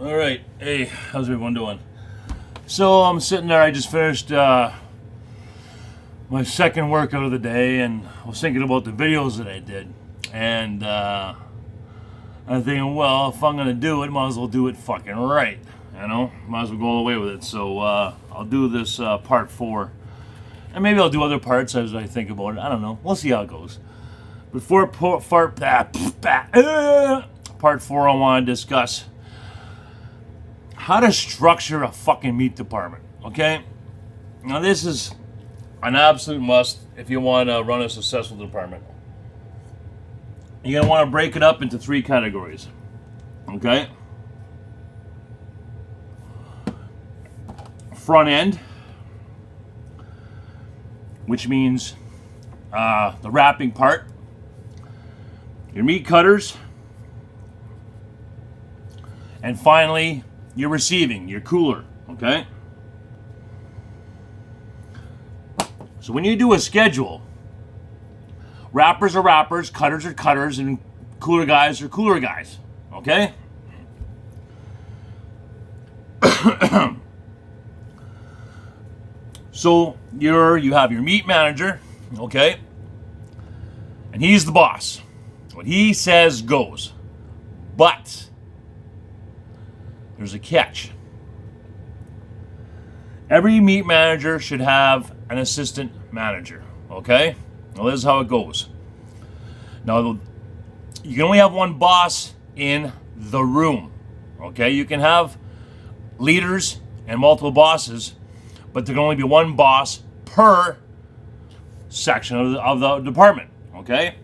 All right. Hey, how's everyone doing? So I'm sitting there. I just finished my second workout of the day, and I was thinking about the videos that I did. And I'm thinking, well, if I'm gonna do it, might as well do it fucking right. You know, might as well go all the way with it. So I'll do this part 4, and maybe I'll do other parts as I think about it. I don't know. We'll see how it goes. Before part 4, I want to discuss how to structure a fucking meat department, okay? Now this is an absolute must if you want to run a successful department. You're going to want to break it up into 3 categories, okay? Front end, which means the wrapping part, your meat cutters, and finally, you're receiving, your cooler, okay? So when you do a schedule, wrappers are wrappers, cutters are cutters, and cooler guys are cooler guys, okay? So you have your meat manager, okay? And he's the boss. What he says goes. But there's a catch. Every meat manager should have an assistant manager, okay? Now this is how it goes. Now, you can only have one boss in the room, okay? You can have leaders and multiple bosses, but there can only be one boss per section of the department, okay?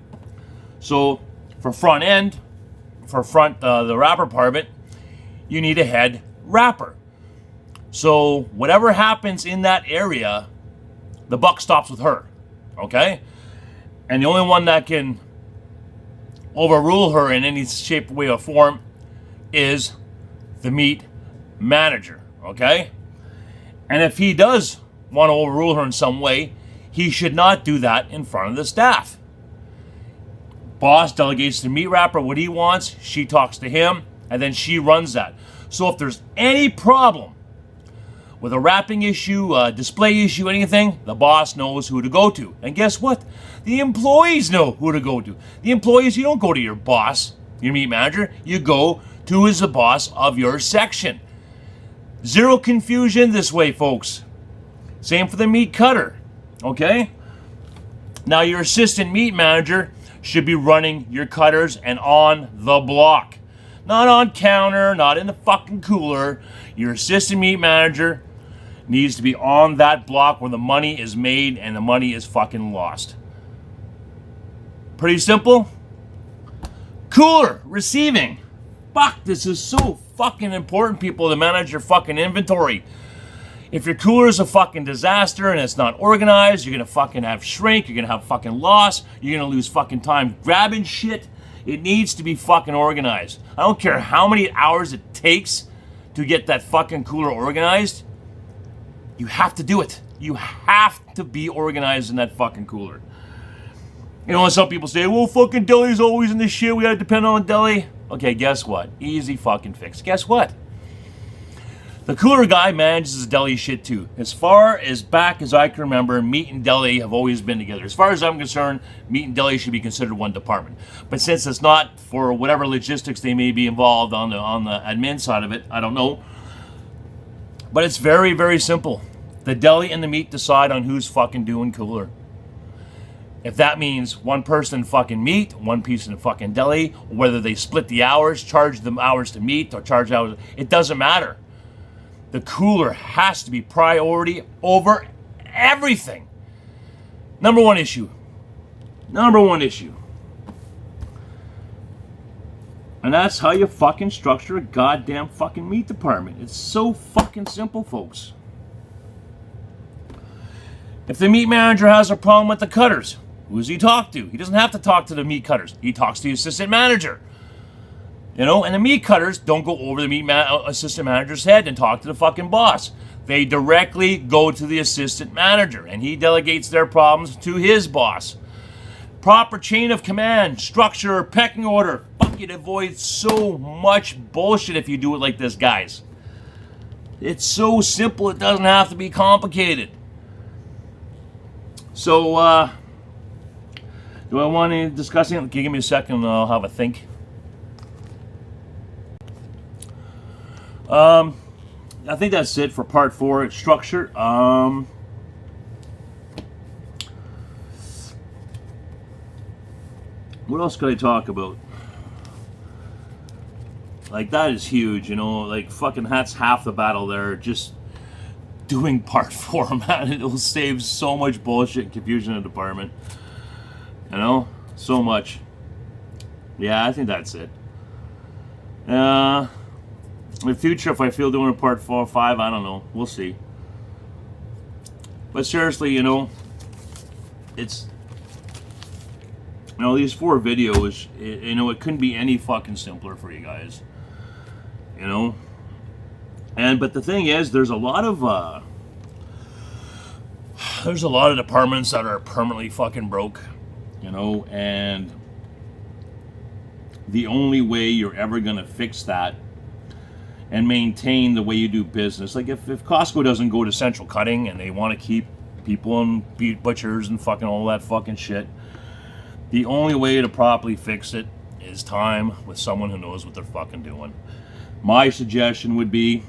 So, for front end, the wrapper department, you need a head wrapper. So whatever happens in that area, the buck stops with her, okay? And the only one that can overrule her in any shape, way, or form is the meat manager, okay? And if he does want to overrule her in some way, he should not do that in front of the staff. Boss delegates to the meat wrapper what he wants, she talks to him, and then she runs that. So if there's any problem with a wrapping issue, a display issue, anything, the boss knows who to go to. And guess what? The employees know who to go to. The employees, you don't go to your boss, your meat manager. You go to who is the boss of your section. Zero confusion this way, folks. Same for the meat cutter, okay? Now your assistant meat manager should be running your cutters and on the block. Not on counter, not in the fucking cooler. Your assistant meat manager needs to be on that block where the money is made and the money is fucking lost. Pretty simple. Cooler, receiving. Fuck, this is so fucking important, people, to manage your fucking inventory. If your cooler is a fucking disaster and it's not organized, you're gonna fucking have shrink, you're gonna have fucking loss, you're gonna lose fucking time grabbing shit. It needs to be fucking organized. I don't care how many hours it takes to get that fucking cooler organized. You have to do it. You have to be organized in that fucking cooler. You know, some people say, well, fucking deli's always in this shit. We gotta depend on deli. Okay, guess what? Easy fucking fix. Guess what? The cooler guy manages his deli shit too. As far as back as I can remember, meat and deli have always been together. As far as I'm concerned, meat and deli should be considered one department. But since it's not, for whatever logistics they may be involved on the admin side of it, I don't know. But it's very, very simple. The deli and the meat decide on who's fucking doing cooler. If that means one person fucking meat, one piece in fucking deli, whether they split the hours, charge them hours to meat, or charge hours, it doesn't matter. The cooler has to be priority over everything. Number one issue. And that's how you fucking structure a goddamn fucking meat department. It's so fucking simple, folks. If the meat manager has a problem with the cutters, who does he talk to? He doesn't have to talk to the meat cutters. He talks to the assistant manager. You know, and the meat cutters don't go over the assistant manager's head and talk to the fucking boss. They directly go to the assistant manager, and he delegates their problems to his boss. Proper chain of command, structure, pecking order, fucking can avoid so much bullshit if you do it like this, guys. It's so simple, it doesn't have to be complicated. So, do I want to discuss it? Can you give me a second and I'll have a think? I think that's it for part 4, structure. What else could I talk about? Like, that is huge, you know, like, fucking that's half the battle there. Just doing part 4, man, it'll save so much bullshit and confusion in the department. You know, so much. Yeah, I think that's it. In the future, if I feel doing a part 4 or 5, I don't know. We'll see. But seriously, you know, it's, you know, these 4 videos, you know, it couldn't be any fucking simpler for you guys. You know? But the thing is, there's a lot of departments that are permanently fucking broke. You know, and the only way you're ever going to fix that and maintain the way you do business, like if COSTCO doesn't go to central cutting and they want to keep people and beat butchers and fucking all that fucking shit, the only way to properly fix it is time with someone who knows what they're fucking doing. My suggestion would be,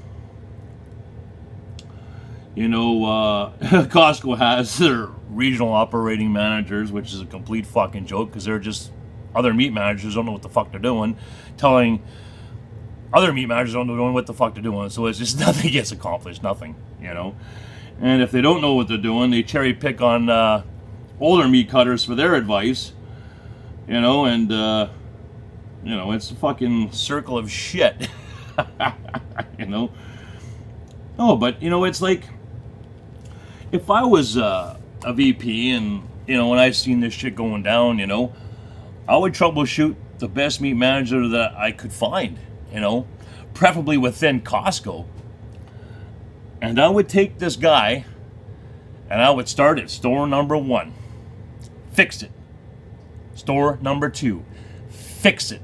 you know, COSTCO has their regional operating managers, which is a complete fucking joke because they're just other meat managers don't know what the fuck they're doing, telling other meat managers don't know what the fuck they're doing. So it's just nothing gets accomplished, nothing, you know. And if they don't know what they're doing, they cherry pick on older meat cutters for their advice, you know, and you know, it's a fucking circle of shit. You know. Oh, but you know, it's like if I was a VP and, you know, when I seen this shit going down, you know, I would troubleshoot the best meat manager that I could find, you know, preferably within COSTCO. And I would take this guy and I would start at store number 1. Fix it. Store number 2. Fix it.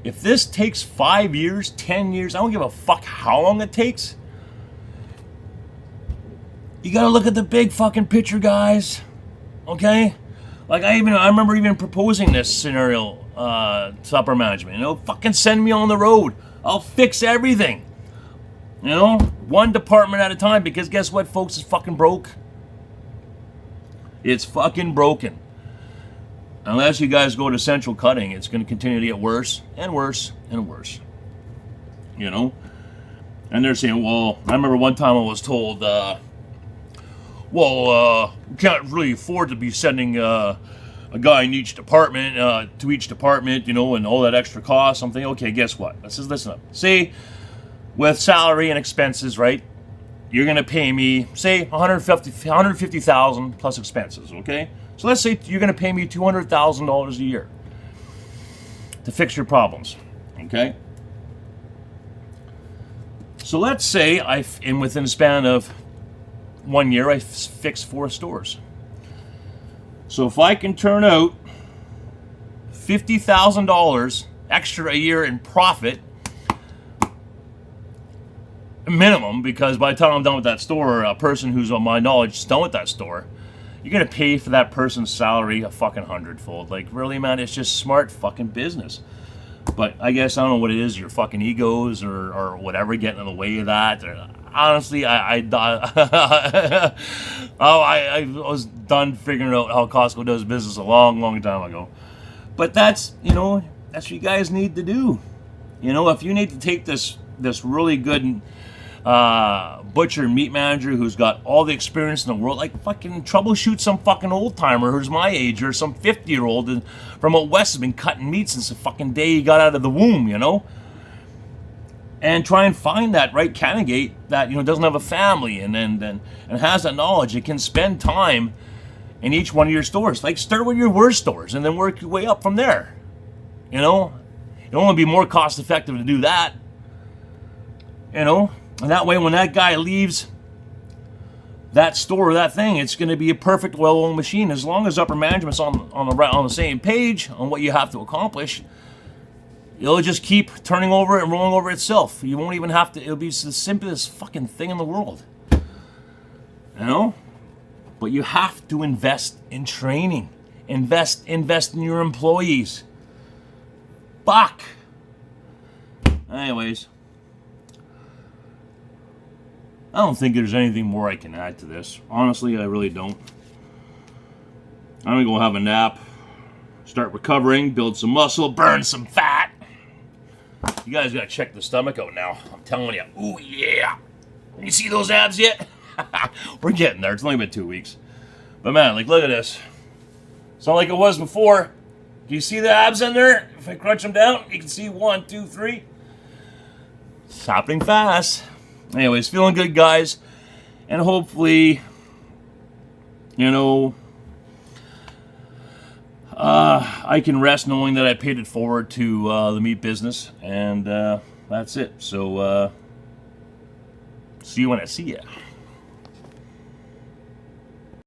If this takes 5 years, 10 years, I don't give a fuck how long it takes. You gotta look at the big fucking picture, guys. Okay? Like, I remember even proposing this scenario to upper management. You know, fucking send me on the road. I'll fix everything. You know? One department at a time, because guess what, folks? It's fucking broke. It's fucking broken. Unless you guys go to central cutting, it's going to continue to get worse and worse and worse. You know? And they're saying, well, I remember one time I was told, we can't really afford to be sending a guy in each department, to each department, you know, and all that extra cost. I'm thinking, okay, guess what? Let's just listen up. Say, with salary and expenses, right, you're going to pay me, say, $150,000 plus expenses, okay? So let's say you're going to pay me $200,000 a year to fix your problems, okay? So let's say within a span of 1 year, I fixed 4 stores. So if I can turn out $50,000 extra a year in profit, minimum, because by the time I'm done with that store, a person who's on my knowledge is done with that store, you're gonna pay for that person's salary a fucking 100-fold. Like, really, man, it's just smart fucking business. But I guess I don't know what it is, your fucking egos or whatever getting in the way of that. Honestly, I was done figuring out how Costco does business a long, long time ago. But that's, you know, that's what you guys need to do. You know, if you need to take this really good butcher meat manager who's got all the experience in the world, like fucking troubleshoot some fucking old timer who's my age or some 50-year-old from out west has been cutting meat since the fucking day he got out of the womb, you know, and try and find that right candidate that, you know, doesn't have a family and has that knowledge. It can spend time in each one of your stores. Like, start with your worst stores and then work your way up from there. You know, it'll only be more cost effective to do that. You know. And that way, when that guy leaves that store or that thing, it's going to be a perfect, well-oiled machine. As long as upper management's on the same page on what you have to accomplish, it'll just keep turning over and rolling over itself. You won't even have to, it'll be the simplest fucking thing in the world. You know? But you have to invest in training. Invest in your employees. Fuck. Anyways. I don't think there's anything more I can add to this. Honestly, I really don't. I'm gonna go have a nap, start recovering, build some muscle, burn some fat. You guys gotta check the stomach out now. I'm telling you. Ooh, yeah. You see those abs yet? We're getting there. It's only been 2 weeks. But man, like, look at this. It's not like it was before. Do you see the abs in there? If I crunch them down, you can see 1, 2, 3. It's happening fast. Anyways, feeling good, guys. And hopefully, you know, I can rest knowing that I paid it forward to the meat business. And that's it. So, see you when I see ya.